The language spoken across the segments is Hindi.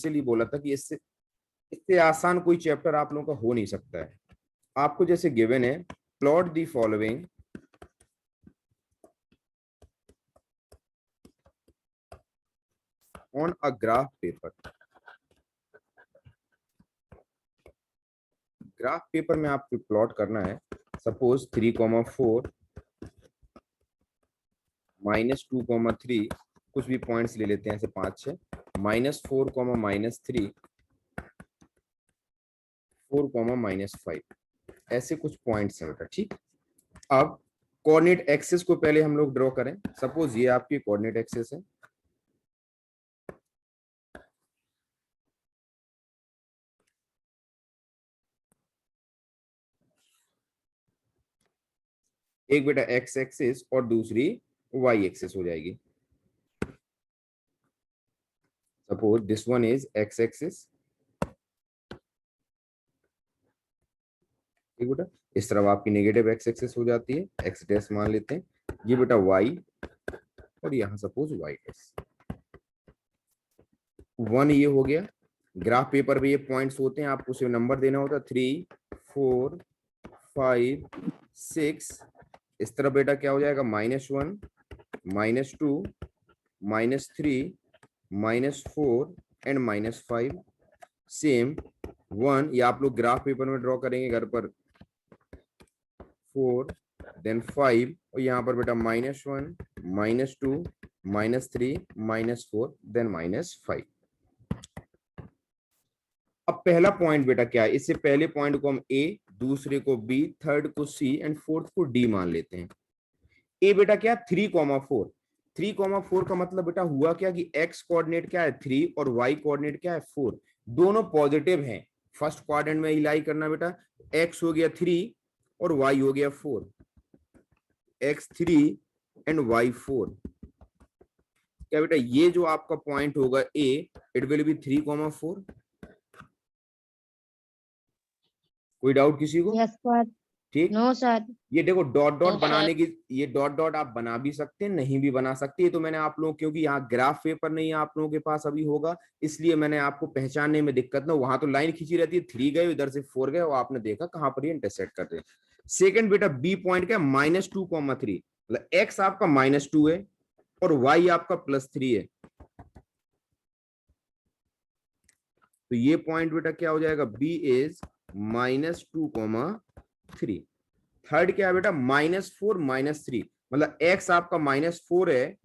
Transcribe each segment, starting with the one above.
इसलिए बोला था कि इससे इससे आसान कोई चैप्टर आप लोगों का हो नहीं सकता है। आपको जैसे गिवन है, plot the following on a graph paper. Graph paper में आपको प्लॉट करना है, सपोज 3,4 -2,3, कुछ भी पॉइंट्स ले लेते हैं ऐसे 5-6, -4, -3, 4, -5, ऐसे कुछ पॉइंट्स हैं बेटा। ठीक, अब कोऑर्डिनेट एक्सिस को पहले हम लोग ड्रॉ करें। सपोज ये आपकी कोऑर्डिनेट एक्सिस है, एक बेटा एक्स एक्सिस और दूसरी वाई एक्सिस हो जाएगी। Suppose this one is x axis, ठीक बेटा। इस तरफ आपकी नेगेटिव एक्स एक्सिस हो जाती है, एक्स डैश मान लेते हैं। ये बेटा वाई, और यहाँ सपोज वाई डैश। 1 ये हो गया। ग्राफ पेपर पे ये पॉइंट्स होते हैं, आपको सिर्फ नंबर देना होता है, 3, 4, 5, 6। इस तरफ बेटा क्या हो जाएगा, -1, -2, -3, -4 एंड -5। सेम 1 ये आप लोग ग्राफ पेपर में ड्रॉ करेंगे घर पर, 4 देन 5, और यहाँ पर बेटा -1, -2, -3, -4 देन -5। अब पहला पॉइंट बेटा क्या है, इससे पहले पॉइंट को हम ए, दूसरे को बी, थर्ड को सी एंड फोर्थ को डी मान लेते हैं। ए बेटा क्या, 3,4। 3,4 का मतलब बेटा हुआ क्या कि एक्स कोऑर्डिनेट क्या है 3 और वाई कोऑर्डिनेट क्या है 4, दोनों पॉजिटिव हैं। फर्स्ट क्वाड्रेंट में इलाई करना बेटा, एक्स हो गया 3 और वाई हो गया 4, x3 एंड y4। क्या बेटा ये जो आपका पॉइंट होगा ए, इट विल बी 3,4। कोई डाउट किसी को? Yes sir. ठीक, नो सर। ये देखो डॉट डॉट No, बनाने की, ये डॉट डॉट आप बना भी सकते हैं, नहीं भी बना सकते। ये तो मैंने आप लोगों, क्योंकि यहाँ ग्राफ पेपर नहीं आप लोगों के पास अभी होगा, इसलिए मैंने आपको पहचानने में दिक्कत ना, वहां तो लाइन खींची रहती है, 3 गए इधर से 4 गए, और आपने देखा कहां पर ये इंटरसेक्ट कर रहे हैं। सेकंड बेटा बी पॉइंट क्या, -2,3, मतलब एक्स आपका -2 है और वाई आपका +3 है, तो ये पॉइंट बेटा क्या हो जाएगा, बी इज -2,3। थर्ड क्या है बेटा, -4, -3, मतलब एक्स आपका -4 है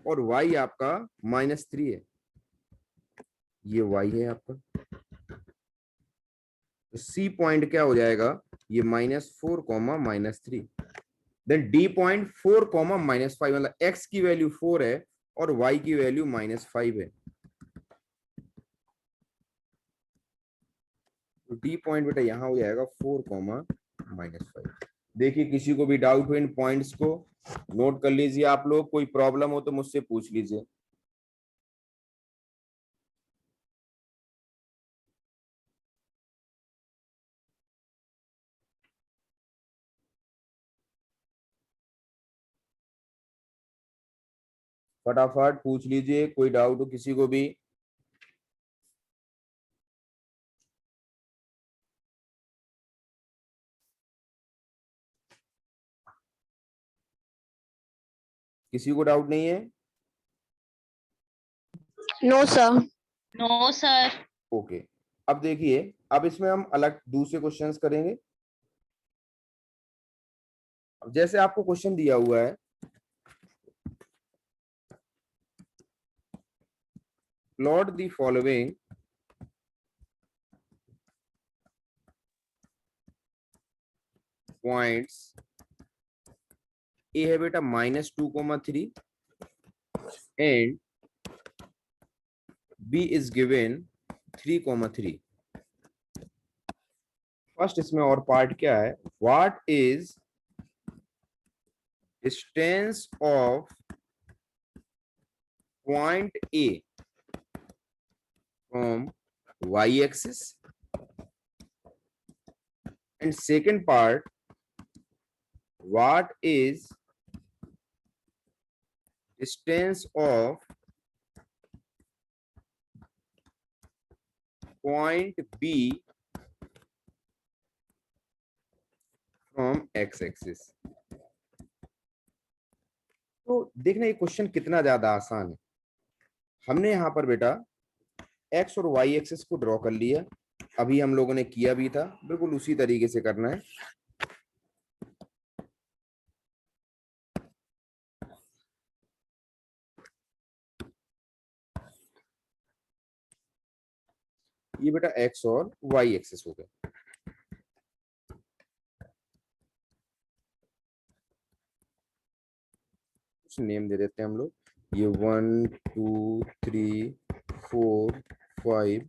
और वाई आपका -3 है, ये वाई है आपका। तो सी पॉइंट क्या हो जाएगा, ये -4, -3। देन डी पॉइंट 4, -5, मतलब एक्स की वैल्यू 4 है और वाई की वैल्यू -5 है। तो डी पॉइंट बेटा यहां हो जाएगा 4, -5। देखिए किसी को भी डाउट हो इन पॉइंट्स को नोट कर लीजिए आप लोग, कोई प्रॉब्लम हो तो मुझसे पूछ लीजिए। फटाफट पूछ लीजिए, कोई डाउट हो किसी को भी। किसी को डाउट नहीं है? No sir. no, sir. Okay, अब देखिए, अब इसमें हम अलग दूसरे क्वेश्चंस करेंगे। अब जैसे आपको क्वेश्चन दिया हुआ है, plot the following points. A है बेटा -2,3 and B is given 3,3। First इसमें और पार्ट क्या है, what is distance of point A from y axis, and second part, what is distance of point B from X axis. तो देखना ये क्वेश्चन कितना ज्यादा आसान है। हमने यहाँ पर बेटा एक्स और वाई एक्सिस को ड्रॉ कर लिया, अभी हम लोगों ने किया भी था, बिल्कुल उसी तरीके से करना है। ये बेटा एक्स और वाई एक्सिस हो गया। कुछ नेम दे देते हैं हम लोग, ये 1 2 3 4 5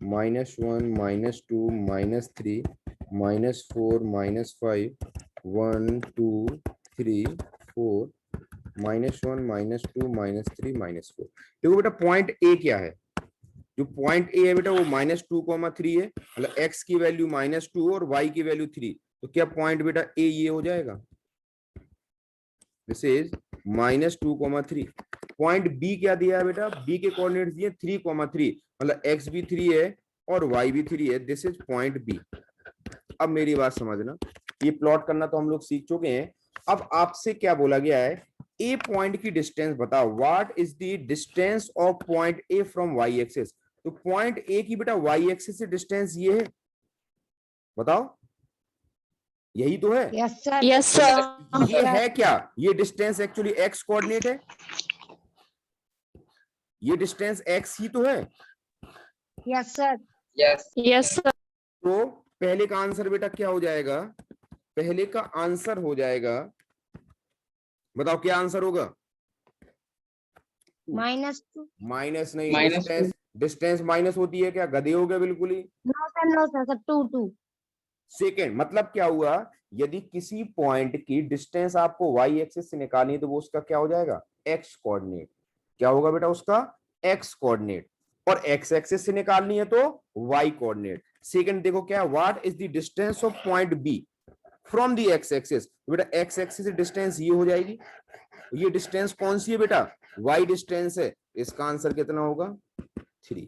-1 -2 -3 -4 -5 1 2 3 4 -1 -2 -3 -4। देखो बेटा पॉइंट ए क्या है, जो पॉइंट ए है बेटा वो -2,3 है, मतलब एक्स की वैल्यू -2 और वाई की वैल्यू 3, तो क्या पॉइंट बेटा ए ये हो जाएगा, दिस इज -2,3। पॉइंट बी क्या दिया है बेटा, बी के कोऑर्डिनेट्स दिए 3,3, मतलब एक्स भी 3 है और वाई भी 3 है, दिस इज पॉइंट बी। अब मेरी बात समझना, ये प्लॉट करना तो हम लोग सीख चुके हैं। अब आपसे क्या बोला गया है, ए पॉइंट की डिस्टेंस बताओ, what is the distance of point A from Y axis. तो पॉइंट ए की बेटा वाई एक्सिस से डिस्टेंस ये है, बताओ, यही तो है। Yes sir. Yes sir. ये है क्या, ये डिस्टेंस एक्चुअली एक्स कोऑर्डिनेट है, ये डिस्टेंस एक्स ही तो है। Yes sir. Yes sir. तो पहले का आंसर बेटा क्या हो जाएगा, पहले का आंसर हो जाएगा, बताओ क्या आंसर होगा, -2। माइनस नहीं, डिस्टेंस, डिस्टेंस माइनस होती है क्या, गधे हो गए बिल्कुल ही। नो सर सर 2 सेकेंड, मतलब क्या हुआ, यदि किसी पॉइंट की डिस्टेंस आपको वाई एक्सिस से निकालनी है तो वो उसका क्या हो जाएगा, एक्स कोऑर्डिनेट। क्या होगा बेटा उसका, एक्स कोऑर्डिनेट। और एक्स एक्सिस से निकालनी है तो वाई कोऑर्डिनेट। सेकंड देखो क्या, what is the distance of point B from the X axis, बेटा एक्स एक्सिस से डिस्टेंस ये हो जाएगी, ये डिस्टेंस कौन सी है बेटा, वाई डिस्टेंस है, इसका आंसर कितना होगा, 3।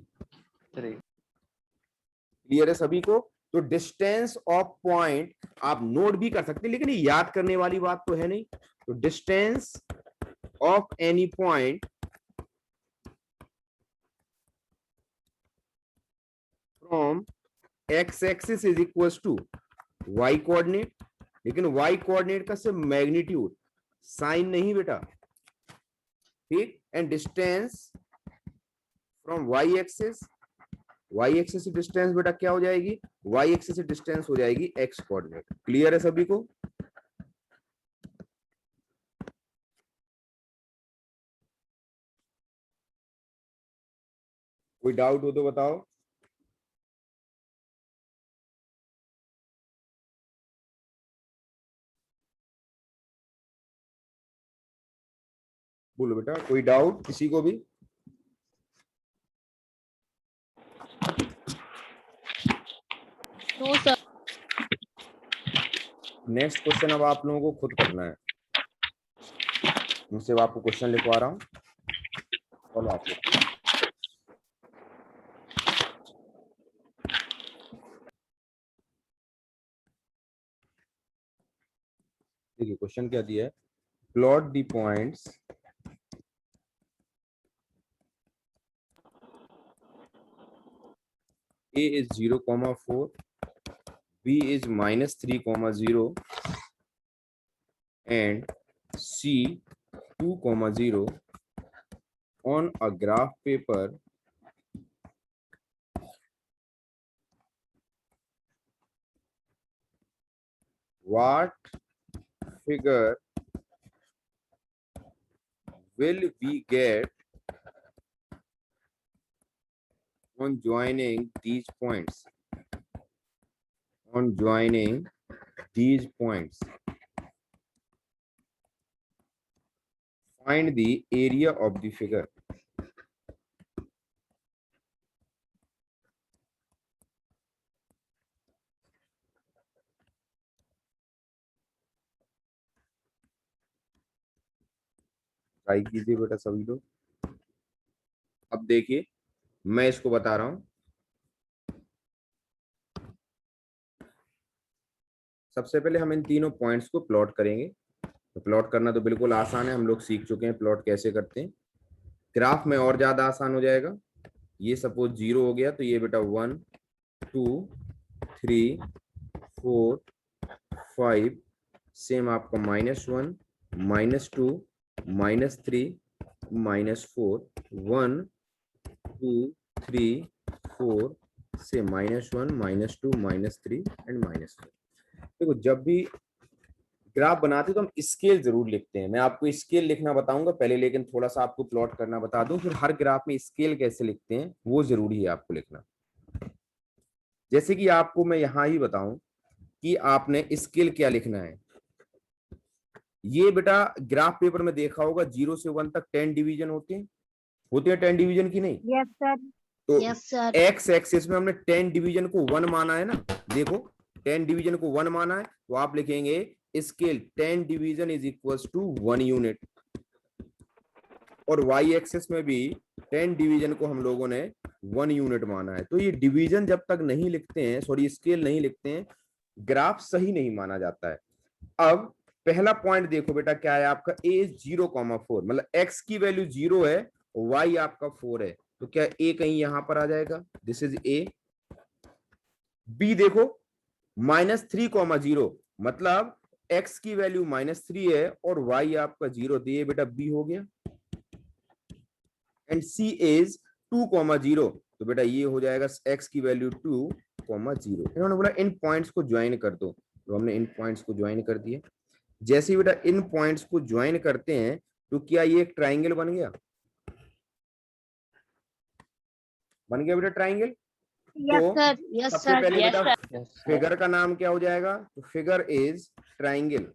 क्लियर है सभी को। तो डिस्टेंस ऑफ पॉइंट आप नोट भी कर सकते हैं, लेकिन ये याद करने वाली बात तो है नहीं। तो distance of any point from X axis is equal to Y coordinate, लेकिन वाई कोऑर्डिनेट का सिर्फ मैग्नीट्यूड, साइन नहीं बेटा, ठीक। And distance from Y axis, Y axis से डिस्टेंस बेटा क्या हो जाएगी, वाई एक्सिस से डिस्टेंस हो जाएगी एक्स कोऑर्डिनेट। क्लियर है सभी को। कोई डाउट हो तो बताओ। बोलो बेटा, कोई डाउट किसी को भी। No sir. नेक्स्ट क्वेश्चन अब आप लोगों को खुद करना है, मैं सिर्फ आपको क्वेश्चन लिखवा रहा हूँ, फॉलो आप लोग। देखिए क्वेश्चन क्या दिया है, plot the points A is 0,4, B is -3,0 and C 2,0 on a graph paper what figure will we get on joining these points, on joining these points, find the area of the figure। Try कीजिए बेटा सभी लोग। अब देखिए मैं इसको बता रहा हूं, सबसे पहले हम इन तीनों पॉइंट्स को प्लॉट करेंगे। तो प्लॉट करना तो बिल्कुल आसान है, हम लोग सीख चुके हैं प्लॉट कैसे करते हैं। ग्राफ में और ज्यादा आसान हो जाएगा। ये सपोज 0 हो गया तो ये बेटा 1 2 3 4 5, सेम आपका -1 -2 -3 -4 1 2 3 4 से -1 -2 -3 एंड -4। देखो जब भी ग्राफ बनाते तो हम स्केल जरूर लिखते हैं। मैं आपको स्केल लिखना बताऊंगा पहले, लेकिन थोड़ा सा आपको प्लॉट करना बता दूं, फिर हर ग्राफ में स्केल कैसे लिखते हैं वो जरूरी है आपको लिखना। जैसे कि आपको मैं यहां ही बताऊं कि आपने स्केल क्या लिखना है। ये बेटा ग्राफ पेपर में देखा होगा 0 से 1 तक 10 डिवीजन होते हैं 10 डिवीजन की नहीं। Yes sir. तो यस सर। एक्स एक्सिस में हमने 10 डिवीजन को 1 माना है ना। देखो 10 डिवीजन को 1 माना है तो आप लिखेंगे scale 10 division is equal to 1 unit. और वाई एक्सिस में भी 10 डिवीजन को हम लोगों ने 1 यूनिट माना है। तो ये डिवीजन जब तक नहीं लिखते हैं, सॉरी स्केल नहीं लिखते हैं, ग्राफ सही नहीं माना जाता है। अब पहला पॉइंट देखो बेटा क्या है आपका, ए 0,4 मतलब एक्स की वैल्यू 0 है, वाई आपका 4 है, तो क्या ए कहीं यहां पर आ जाएगा, दिस इज ए। बी देखो -3,0 मतलब एक्स की वैल्यू -3 है और वाई आपका 0, तो ये बेटा बी हो गया। एंड सी इज 2,0 तो बेटा ये हो जाएगा एक्स की वैल्यू 2,0। इन्होंने बोला इन पॉइंट्स को ज्वाइन कर दो, तो हमने इन पॉइंट्स को ज्वाइन कर दिए। जैसे ही बेटा इन पॉइंट्स को ज्वाइन करते हैं तो क्या ये एक ट्राइंगल बन गया, बन गया बेटा ट्राइंगल। यस तो सर। यस सबसे सर। पहले Yes, बेटा sir. फिगर का नाम क्या हो जाएगा, तो फिगर इज ट्राइंगल।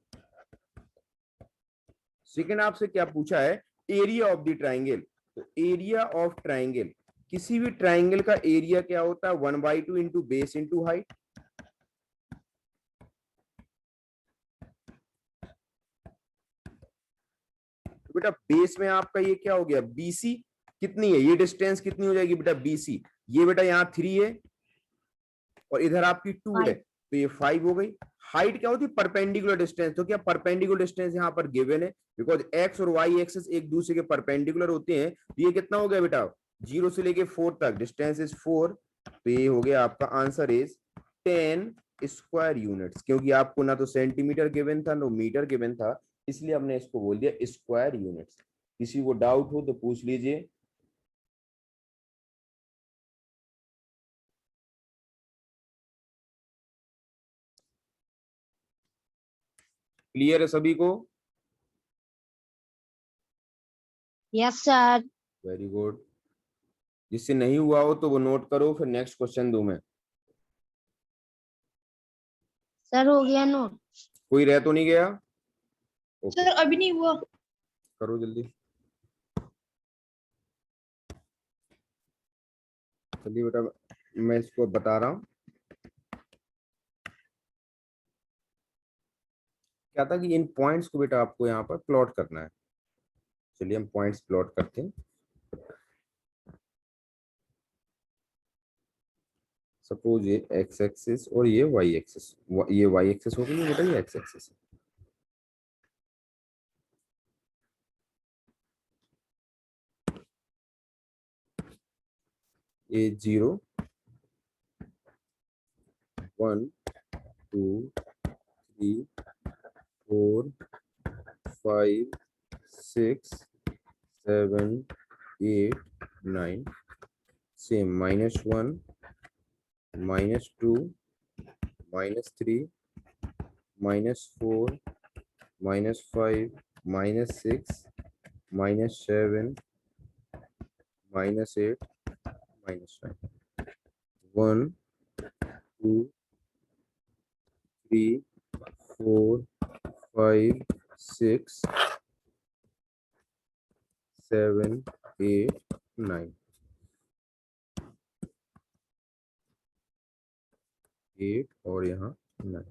सेकंड आपसे क्या पूछा है, एरिया ऑफ द ट्राइंगल। तो एरिया ऑफ ट्राइंगल, किसी भी ट्राइंगल का एरिया क्या होता है, 1/2 इंटू बेस इंटू हाइट। तो बेटा बेस में आपका ये क्या हो गया, बीसी कितनी है, ये डिस्टेंस कितनी हो जाएगी बेटा बीसी, ये बेटा यहाँ 3 है और इधर आपकी 2 है, तो ये 5 हो गई। हाइट क्या होती है, परपेंडिकुलर डिस्टेंस। तो क्या परपेंडिकुलर डिस्टेंस यहाँ पर गिवन है, बिकॉज एक्स और वाई एक्सिस एक दूसरे के परपेंडिकुलर होते हैं। तो ये कितना हो गया बेटा, 0 से लेके 4 तक डिस्टेंस इज 4, तो ये हो गया आपका आंसर इज 10 स्क्वायर यूनिट्स। क्योंकि आपको ना तो सेंटीमीटर गिवन था ना मीटर गिवन था, इसलिए हमने इसको बोल दिया स्क्वायर यूनिट्स। किसी को डाउट हो तो पूछ लीजिए। क्लियर है सभी को, यस सर। Very good. जिससे नहीं हुआ हो तो वो नोट करो, फिर नेक्स्ट क्वेश्चन दूं मैं। सर हो गया नोट। कोई रह तो नहीं गया, ओके Sir, अभी नहीं हुआ. करो जल्दी। चलिए बेटा मैं इसको बता रहा हूँ। क्या था कि इन पॉइंट्स को बेटा आपको यहाँ पर प्लॉट करना है। चलिए हम पॉइंट्स प्लॉट करते हैं। सपोज ये एक्स एक्सिस और ये वाई एक्सिस, ये वाई एक्सिस हो गई, ये बेटा ये एक्स एक्सिस है। ये 0 1 2 3 4 5 6 7 8 9, सेम -1 -2 -3 -4 -5 -6 -7 -8 -9, 1 2 3 4 5 6 7 8 9, 8 और यहाँ 9।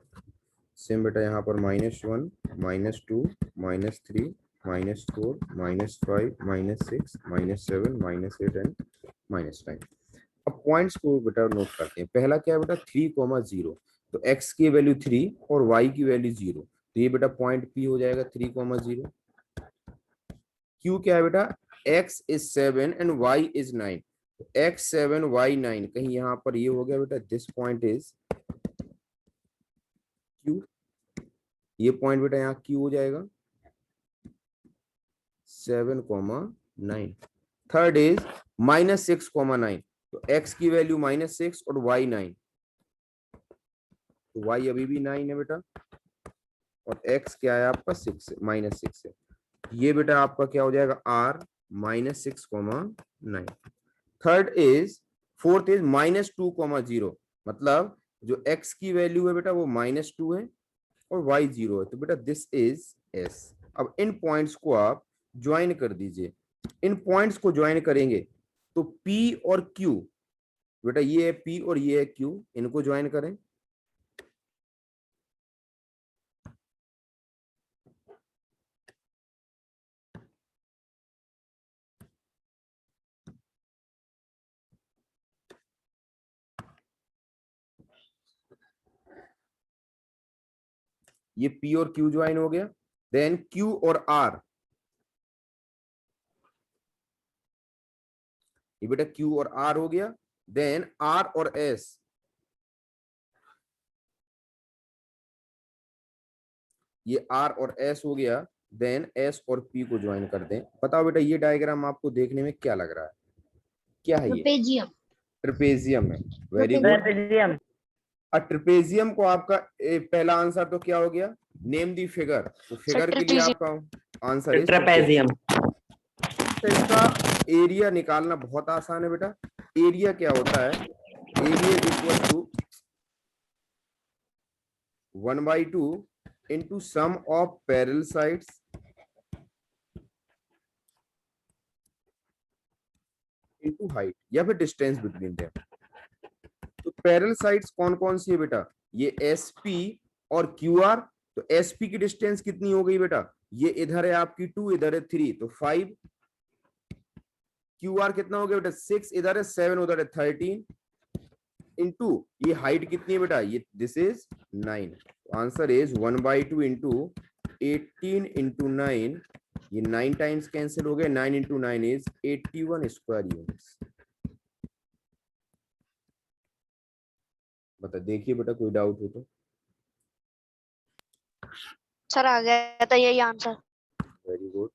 सेम बेटा यहाँ पर -1 -2 -3 -4 -5 -6 -7 -8 एंड -9। अब पॉइंट्स को बेटा नोट करते हैं। पहला क्या है बेटा 3,0, तो x की वैल्यू 3 और y की वैल्यू 0, तो ये बेटा पॉइंट P हो जाएगा 3,0। Q क्या है बेटा, x is 7 and y is 9, तो x 7 y 9, कहीं यहाँ पर ये हो गया बेटा, दिस पॉइंट इज Q, ये पॉइंट बेटा यहाँ Q हो जाएगा 7,9। थर्ड इज -6,9, तो x की वैल्यू -6 और y 9, तो y अभी भी 9 है बेटा, और x क्या है आपका 6 -6 है। ये बेटा आपका क्या हो जाएगा, r -6,9। Third is, fourth is -2,0, मतलब जो x की वैल्यू है बेटा वो -2 है और y 0 है, तो बेटा दिस इज s। अब इन पॉइंट्स को आप ज्वाइन कर दीजिए। इन पॉइंट्स को ज्वाइन करेंगे तो p और q, बेटा ये है p और ये है q, इनको ज्वाइन करें। ये P और Q ज्वाइन हो गया, देन Q और R, ये बेटा Q और R हो गया, देन R और S, ये R और S हो गया, देन S और P को ज्वाइन कर दें। बताओ बेटा ये डायग्राम आपको देखने में क्या लग रहा है, क्या है ये, ट्रेपेजियम। ट्रिपेजियम है, वेरी गुड। ट्रेपेजियम। ट्रिपेजियम को आपका पहला आंसर तो क्या हो गया, नेम दी फिगर, तो फिगर के लिए आपका आंसर इज ट्रेपेजियम। तो इसका एरिया निकालना बहुत आसान है बेटा। एरिया क्या होता है, area is equal to 1/2 into sum of parallel sides into height, या फिर डिस्टेंस बिटवीन देम। तो पैरेलल साइड्स कौन कौन सी है बेटा, ये SP और QR, तो SP की डिस्टेंस कितनी हो गई बेटा, ये इधर है आपकी 2, इधर है 3, तो 5। QR कितना हो गया बेटा 6, इधर है 7, उधर है 13, इंटू ये हाइट कितनी है बेटा, ये this is 9। Answer is 1/2 into 18 into 9, ये 9 टाइम्स कैंसिल हो गए, 9 इंटू 9 इज 81 स्क्वायर यूनिट्स। बता देखिए बेटा कोई डाउट हो तो। सर आ गया था यही आंसर। Very good.